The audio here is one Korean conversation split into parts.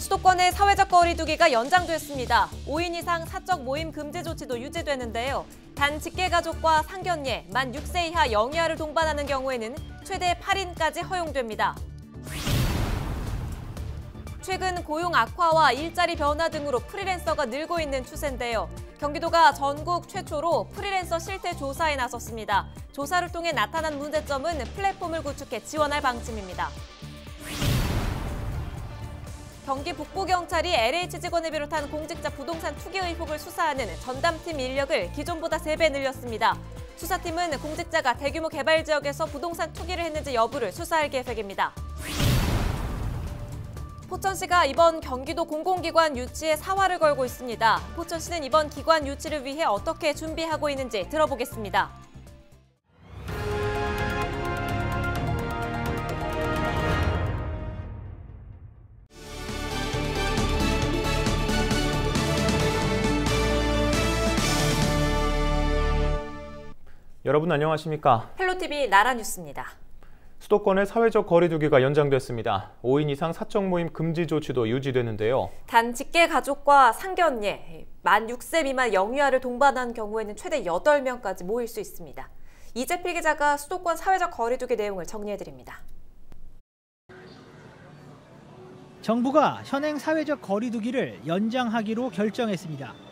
수도권의 사회적 거리 두기가 연장됐습니다. 5인 이상 사적 모임 금지 조치도 유지되는데요. 단 직계가족과 상견례, 만 6세 이하 영유아를 동반하는 경우에는 최대 8인까지 허용됩니다. 최근 고용 악화와 일자리 변화 등으로 프리랜서가 늘고 있는 추세인데요. 경기도가 전국 최초로 프리랜서 실태 조사에 나섰습니다. 조사를 통해 나타난 문제점은 플랫폼을 구축해 지원할 방침입니다. 경기 북부경찰이 LH 직원을 비롯한 공직자 부동산 투기 의혹을 수사하는 전담팀 인력을 기존보다 3배 늘렸습니다. 수사팀은 공직자가 대규모 개발 지역에서 부동산 투기를 했는지 여부를 수사할 계획입니다. 포천시가 이번 경기도 공공기관 유치에 사활을 걸고 있습니다. 포천시는 이번 기관 유치를 위해 어떻게 준비하고 있는지 들어보겠습니다. 여러분 안녕하십니까? 헬로티비 나라뉴스입니다. 수도권의 사회적 거리 두기가 연장됐습니다. 5인 이상 사적 모임 금지 조치도 유지되는데요. 단 직계가족과 상견례, 만 6세 미만 영유아를 동반한 경우에는 최대 8명까지 모일 수 있습니다. 이재필 기자가 수도권 사회적 거리 두기 내용을 정리해드립니다. 정부가 현행 사회적 거리 두기를 연장하기로 결정했습니다.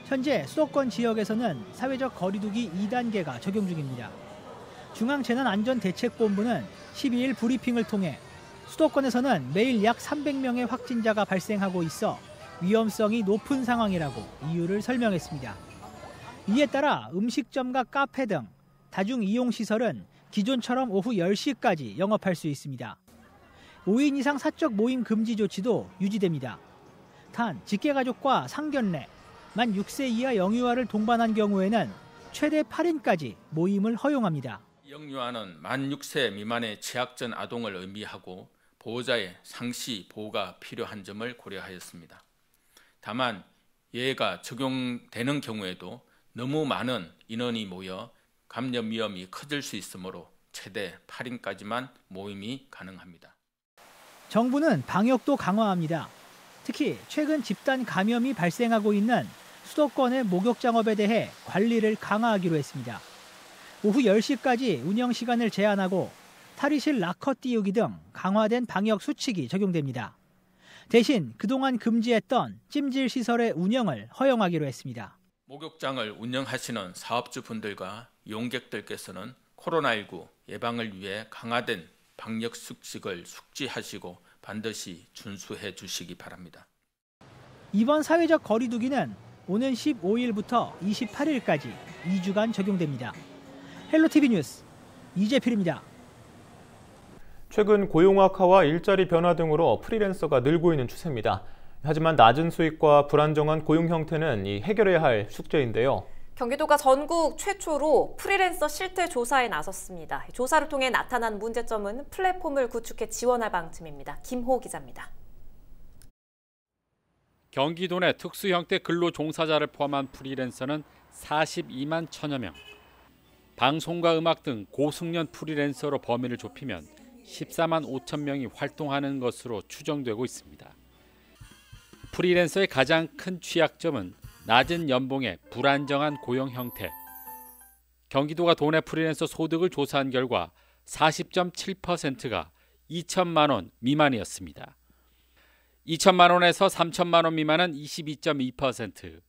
현재 수도권 지역에서는 사회적 거리 두기 2단계가 적용 중입니다. 중앙재난안전대책본부는 12일 브리핑을 통해 수도권에서는 매일 약 300명의 확진자가 발생하고 있어 위험성이 높은 상황이라고 이유를 설명했습니다. 이에 따라 음식점과 카페 등 다중이용시설은 기존처럼 오후 10시까지 영업할 수 있습니다. 5인 이상 사적 모임 금지 조치도 유지됩니다. 단 직계가족과 상견례, 만 6세 이하 영유아를 동반한 경우에는 최대 8인까지 모임을 허용합니다. 영유아는 만 6세 미만의 취약전 아동을 의미하고 보호자의 상시 보호가 필요한 점을 고려하였습니다. 다만 예가 적용되는 경우에도 너무 많은 인원이 모여 감염 위험이 커질 수 있으므로 최대 8인까지만 모임이 가능합니다. 정부는 방역도 강화합니다. 특히 최근 집단 감염이 발생하고 있는 수도권의 목욕장업에 대해 관리를 강화하기로 했습니다. 오후 10시까지 운영 시간을 제한하고 탈의실 락커 띄우기 등 강화된 방역 수칙이 적용됩니다. 대신 그동안 금지했던 찜질 시설의 운영을 허용하기로 했습니다. 목욕장을 운영하시는 사업주분들과 이용객들께서는 코로나19 예방을 위해 강화된 방역 수칙을 숙지하시고 반드시 준수해 주시기 바랍니다. 이번 사회적 거리 두기는 오는 15일부터 28일까지 2주간 적용됩니다. 헬로티비 뉴스 이재필입니다. 최근 고용 악화와 일자리 변화 등으로 프리랜서가 늘고 있는 추세입니다. 하지만 낮은 수익과 불안정한 고용 형태는 해결해야 할 숙제인데요. 경기도가 전국 최초로 프리랜서 실태 조사에 나섰습니다. 조사를 통해 나타난 문제점은 플랫폼을 구축해 지원할 방침입니다. 김호 기자입니다. 경기도 내 특수 형태 근로 종사자를 포함한 프리랜서는 42만 1천여 명. 방송과 음악 등 고숙련 프리랜서로 범위를 좁히면 14만 5천 명이 활동하는 것으로 추정되고 있습니다. 프리랜서의 가장 큰 취약점은 낮은 연봉의 불안정한 고용 형태. 경기도가 도내 프리랜서 소득을 조사한 결과 40.7%가 2천만 원 미만이었습니다. 2천만 원에서 3천만 원 미만은 22.2%,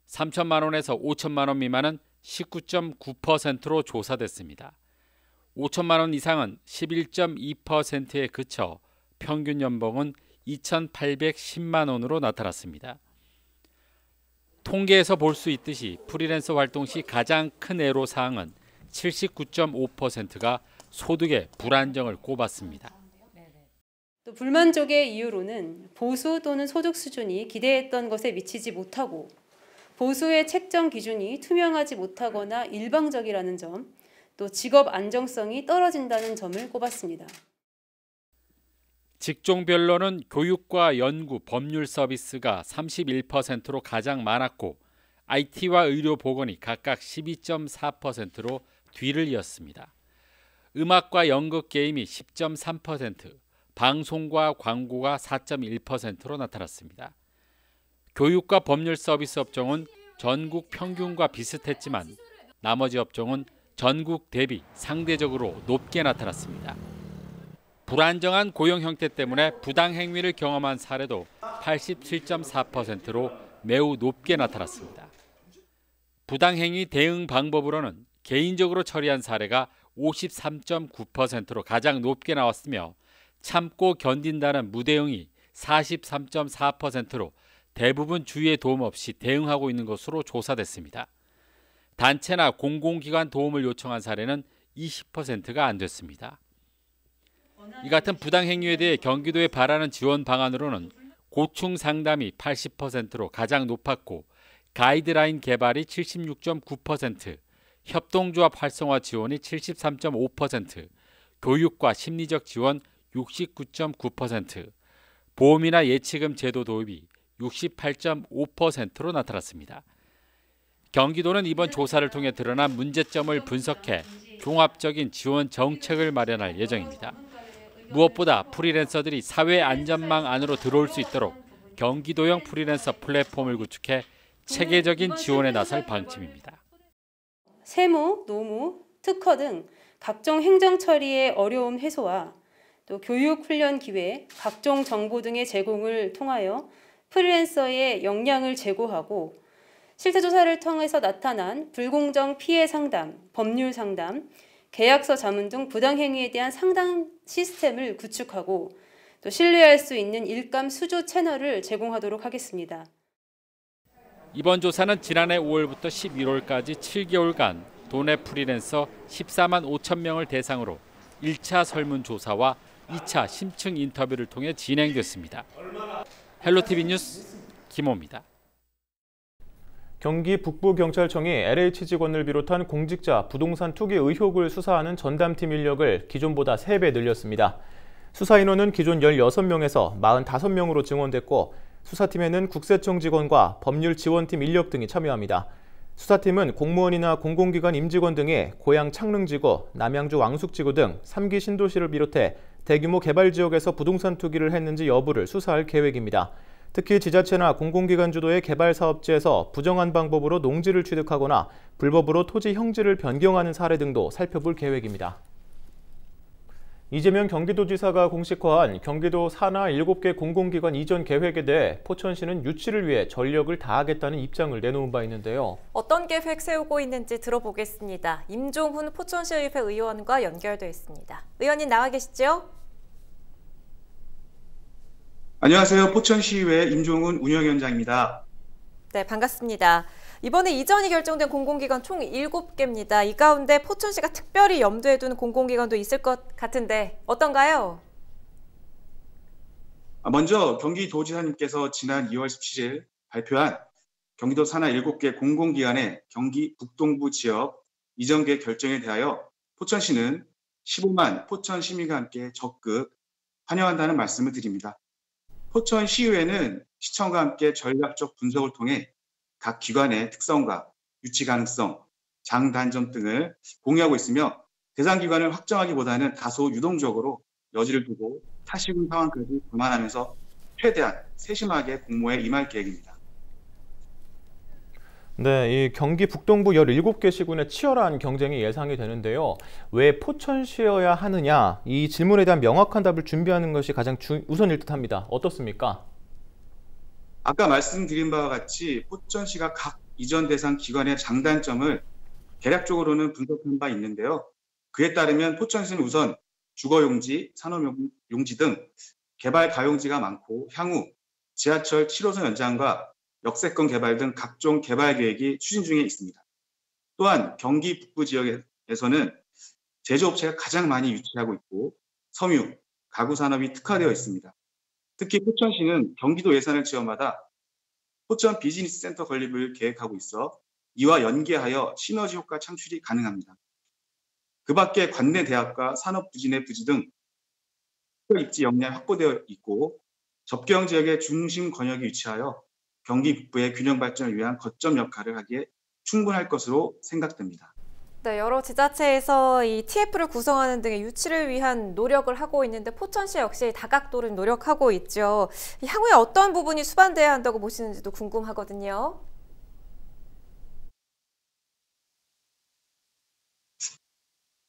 3천만 원에서 5천만 원 미만은 19.9%로 조사됐습니다. 5천만 원 이상은 11.2%에 그쳐 평균 연봉은 2,810만 원으로 나타났습니다. 통계에서 볼 수 있듯이 프리랜서 활동 시 가장 큰 애로사항은 79.5%가 소득의 불안정을 꼽았습니다. 또 불만족의 이유로는 보수 또는 소득 수준이 기대했던 것에 미치지 못하고 보수의 책정 기준이 투명하지 못하거나 일방적이라는 점, 또 직업 안정성이 떨어진다는 점을 꼽았습니다. 직종별로는 교육과 연구, 법률 서비스가 31%로 가장 많았고 IT와 의료 보건이 각각 12.4%로 뒤를 이었습니다. 음악과 연극 게임이 10.3%, 방송과 광고가 4.1%로 나타났습니다. 교육과 법률 서비스 업종은 전국 평균과 비슷했지만 나머지 업종은 전국 대비 상대적으로 높게 나타났습니다. 불안정한 고용 형태 때문에 부당 행위를 경험한 사례도 87.4%로 매우 높게 나타났습니다. 부당 행위 대응 방법으로는 개인적으로 처리한 사례가 53.9%로 가장 높게 나왔으며 참고 견딘다는 무대응이 43.4%로 대부분 주위의 도움 없이 대응하고 있는 것으로 조사됐습니다. 단체나 공공기관 도움을 요청한 사례는 20%가 안 됐습니다. 이 같은 부당행위에 대해 경기도에 바라는 지원 방안으로는 고충 상담이 80%로 가장 높았고 가이드라인 개발이 76.9%, 협동조합 활성화 지원이 73.5%, 교육과 심리적 지원 69.9%, 보험이나 예치금 제도 도입이 68.5%로 나타났습니다. 경기도는 이번 조사를 통해 드러난 문제점을 분석해 종합적인 지원 정책을 마련할 예정입니다. 무엇보다 프리랜서들이 사회 안전망 안으로 들어올 수 있도록 경기도형 프리랜서 플랫폼을 구축해 체계적인 지원에 나설 방침입니다. 세무, 노무, 특허 등 각종 행정 처리의 어려움 해소와 또 교육 훈련 기회, 각종 정보 등의 제공을 통하여 프리랜서의 역량을 제고하고 실태조사를 통해서 나타난 불공정 피해 상담, 법률 상담, 계약서 자문 등 부당행위에 대한 상담 시스템을 구축하고 또 신뢰할 수 있는 일감 수조 채널을 제공하도록 하겠습니다. 이번 조사는 지난해 5월부터 11월까지 7개월간 도내 프리랜서 14만 5천 명을 대상으로 1차 설문조사와 2차 심층 인터뷰를 통해 진행됐습니다. 헬로티비 뉴스 김호입니다. 경기 북부경찰청이 LH 직원을 비롯한 공직자 부동산 투기 의혹을 수사하는 전담팀 인력을 기존보다 3배 늘렸습니다. 수사 인원은 기존 16명에서 45명으로 증원됐고 수사팀에는 국세청 직원과 법률지원팀 인력 등이 참여합니다. 수사팀은 공무원이나 공공기관 임직원 등이 고양 창릉지구, 남양주 왕숙지구 등 3기 신도시를 비롯해 대규모 개발 지역에서 부동산 투기를 했는지 여부를 수사할 계획입니다. 특히 지자체나 공공기관 주도의 개발 사업지에서 부정한 방법으로 농지를 취득하거나 불법으로 토지 형질을 변경하는 사례 등도 살펴볼 계획입니다. 이재명 경기도지사가 공식화한 경기도 산하 7개 공공기관 이전 계획에 대해 포천시는 유치를 위해 전력을 다하겠다는 입장을 내놓은 바 있는데요. 어떤 계획 세우고 있는지 들어보겠습니다. 임종훈 포천시의회 의원과 연결돼 있습니다. 의원님 나와 계시죠? 안녕하세요. 포천시의회 임종훈 운영위원장입니다. 네, 반갑습니다. 이번에 이전이 결정된 공공기관 총 7개입니다. 이 가운데 포천시가 특별히 염두에 둔 공공기관도 있을 것 같은데 어떤가요? 먼저 경기도지사님께서 지난 2월 17일 발표한 경기도 산하 7개 공공기관의 경기 북동부 지역 이전 계획 결정에 대하여 포천시는 15만 포천 시민과 함께 적극 환영한다는 말씀을 드립니다. 포천시의회는 시청과 함께 전략적 분석을 통해 각 기관의 특성과 유치 가능성, 장단점 등을 공유하고 있으며 대상 기관을 확정하기보다는 다소 유동적으로 여지를 두고 타시군 상황까지 감안하면서 최대한 세심하게 공모에 임할 계획입니다. 네, 이 경기 북동부 17개 시군의 치열한 경쟁이 예상이 되는데요. 왜 포천시여야 하느냐, 이 질문에 대한 명확한 답을 준비하는 것이 가장 우선일 듯합니다. 어떻습니까? 아까 말씀드린 바와 같이 포천시가 각 이전 대상 기관의 장단점을 대략적으로는 분석한 바 있는데요. 그에 따르면 포천시는 우선 주거용지, 산업용지 등 개발 가용지가 많고 향후 지하철 7호선 연장과 역세권 개발 등 각종 개발 계획이 추진 중에 있습니다. 또한 경기 북부 지역에서는 제조업체가 가장 많이 유치하고 있고 섬유, 가구 산업이 특화되어 있습니다. 특히 포천시는 경기도 예산을 지원받아 포천 비즈니스 센터 건립을 계획하고 있어 이와 연계하여 시너지 효과 창출이 가능합니다. 그 밖에 관내 대학과 산업부지 부지 등 입지 역량이 확보되어 있고 접경 지역의 중심 권역이 위치하여 경기 북부의 균형 발전을 위한 거점 역할을 하기에 충분할 것으로 생각됩니다. 네, 여러 지자체에서 이 TF를 구성하는 등의 유치를 위한 노력을 하고 있는데 포천시 역시 다각도를 노력하고 있죠. 향후에 어떤 부분이 수반돼야 한다고 보시는지도 궁금하거든요.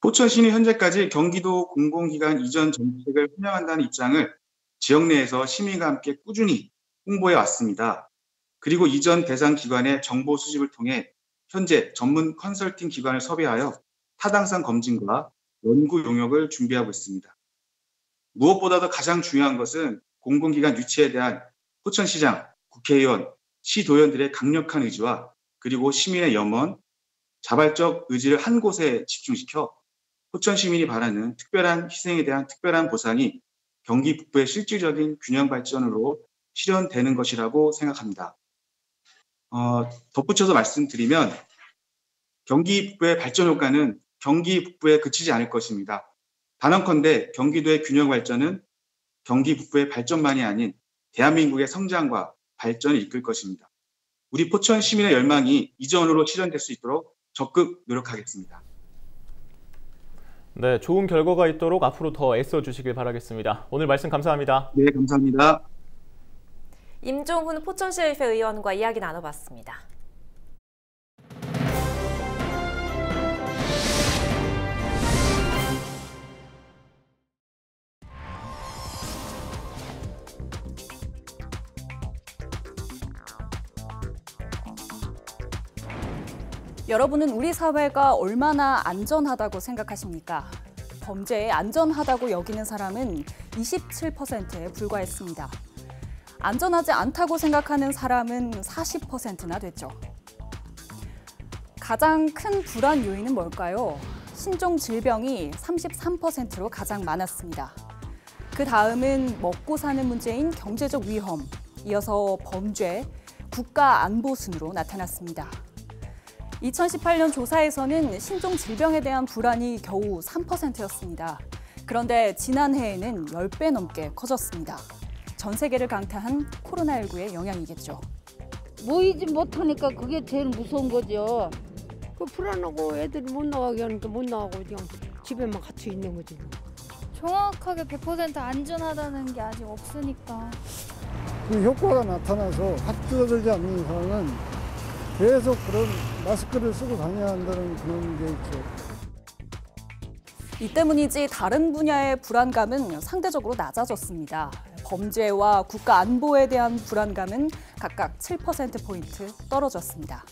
포천시는 현재까지 경기도 공공기관 이전 정책을 환영한다는 입장을 지역 내에서 시민과 함께 꾸준히 홍보해 왔습니다. 그리고 이전 대상 기관의 정보 수집을 통해 현재 전문 컨설팅 기관을 섭외하여 타당성 검증과 연구 용역을 준비하고 있습니다. 무엇보다도 가장 중요한 것은 공공기관 유치에 대한 포천시장, 국회의원, 시도연들의 강력한 의지와 그리고 시민의 염원, 자발적 의지를 한 곳에 집중시켜 포천 시민이 바라는 특별한 희생에 대한 특별한 보상이 경기 북부의 실질적인 균형 발전으로 실현되는 것이라고 생각합니다. 덧붙여서 말씀드리면 경기 북부의 발전 효과는 경기 북부에 그치지 않을 것입니다. 단언컨대 경기도의 균형 발전은 경기 북부의 발전만이 아닌 대한민국의 성장과 발전을 이끌 것입니다. 우리 포천 시민의 열망이 이전으로 실현될 수 있도록 적극 노력하겠습니다. 네, 좋은 결과가 있도록 앞으로 더 애써주시길 바라겠습니다. 오늘 말씀 감사합니다. 네, 감사합니다. 임종훈 포천시의회 의원과 이야기 나눠봤습니다. 여러분은 우리 사회가 얼마나 안전하다고 생각하십니까? 범죄에 안전하다고 여기는 사람은 27%에 불과했습니다. 안전하지 않다고 생각하는 사람은 40%나 됐죠. 가장 큰 불안 요인은 뭘까요? 신종 질병이 33%로 가장 많았습니다. 그 다음은 먹고 사는 문제인 경제적 위험, 이어서 범죄, 국가 안보 순으로 나타났습니다. 2018년 조사에서는 신종 질병에 대한 불안이 겨우 3%였습니다. 그런데 지난해에는 10배 넘게 커졌습니다. 전 세계를 강타한 코로나19의 영향이겠죠. 모이지 못하니까 그게 제일 무서운 거죠. 그 불안하고 애들이 못 나가게 하니까 못 나가고 그냥 집에만 갇혀 있는 거지. 정확하게 100% 안전하다는 게 아직 없으니까. 그 효과가 나타나서 확 줄어들지 않는 이상은 계속 그런 마스크를 쓰고 다녀야 한다는 그런 게 있죠. 이 때문이지 다른 분야의 불안감은 상대적으로 낮아졌습니다. 범죄와 국가 안보에 대한 불안감은 각각 7%포인트 떨어졌습니다.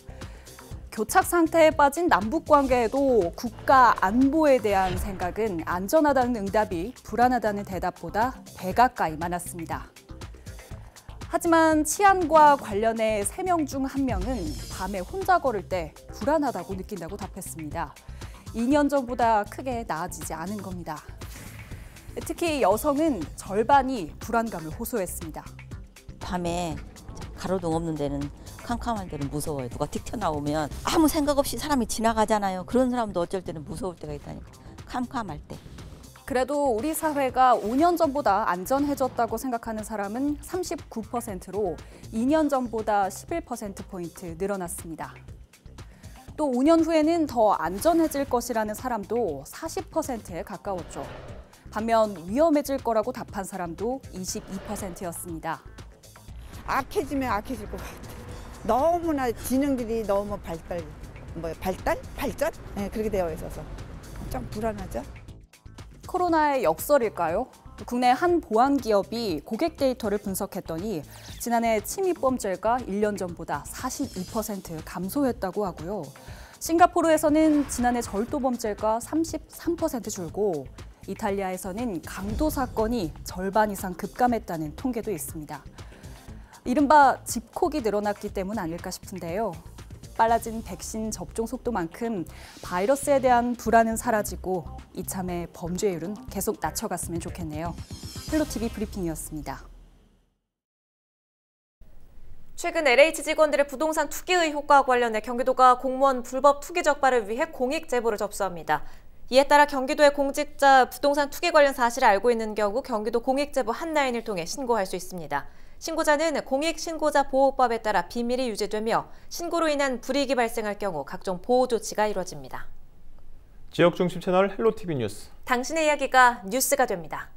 교착 상태에 빠진 남북 관계에도 국가 안보에 대한 생각은 안전하다는 응답이 불안하다는 대답보다 배 가까이 많았습니다. 하지만 치안과 관련해 3명 중 1명은 밤에 혼자 걸을 때 불안하다고 느낀다고 답했습니다. 2년 전보다 크게 나아지지 않은 겁니다. 특히 여성은 절반이 불안감을 호소했습니다. 밤에 가로등 없는 데는 캄캄한 데는 무서워요. 누가 틱 튀어나오면 아무 생각 없이 사람이 지나가잖아요. 그런 사람도 어쩔 때는 무서울 때가 있다니까. 캄캄할 때. 그래도 우리 사회가 5년 전보다 안전해졌다고 생각하는 사람은 39%로 2년 전보다 11%포인트 늘어났습니다. 또 5년 후에는 더 안전해질 것이라는 사람도 40%에 가까웠죠. 반면 위험해질 거라고 답한 사람도 22%였습니다. 악해지면 악해질 것 같아. 너무나 지능들이 너무 발전? 네, 그렇게 되어 있어서 좀 불안하죠. 코로나의 역설일까요? 국내 한 보안 기업이 고객 데이터를 분석했더니 지난해 침입범죄가 1년 전보다 42% 감소했다고 하고요. 싱가포르에서는 지난해 절도범죄가 33% 줄고 이탈리아에서는 강도 사건이 절반 이상 급감했다는 통계도 있습니다. 이른바 집콕이 늘어났기 때문 아닐까 싶은데요. 빨라진 백신 접종 속도만큼 바이러스에 대한 불안은 사라지고 이참에 범죄율은 계속 낮춰갔으면 좋겠네요. 헬로티비 브리핑이었습니다. 최근 LH 직원들의 부동산 투기 의혹과 관련해 경기도가 공무원 불법 투기 적발을 위해 공익 제보를 접수합니다. 이에 따라 경기도의 공직자 부동산 투기 관련 사실을 알고 있는 경우 경기도 공익제보 핫라인을 통해 신고할 수 있습니다. 신고자는 공익신고자 보호법에 따라 비밀이 유지되며 신고로 인한 불이익이 발생할 경우 각종 보호 조치가 이루어집니다. 지역 중심 채널 헬로티비 뉴스. 당신의 이야기가 뉴스가 됩니다.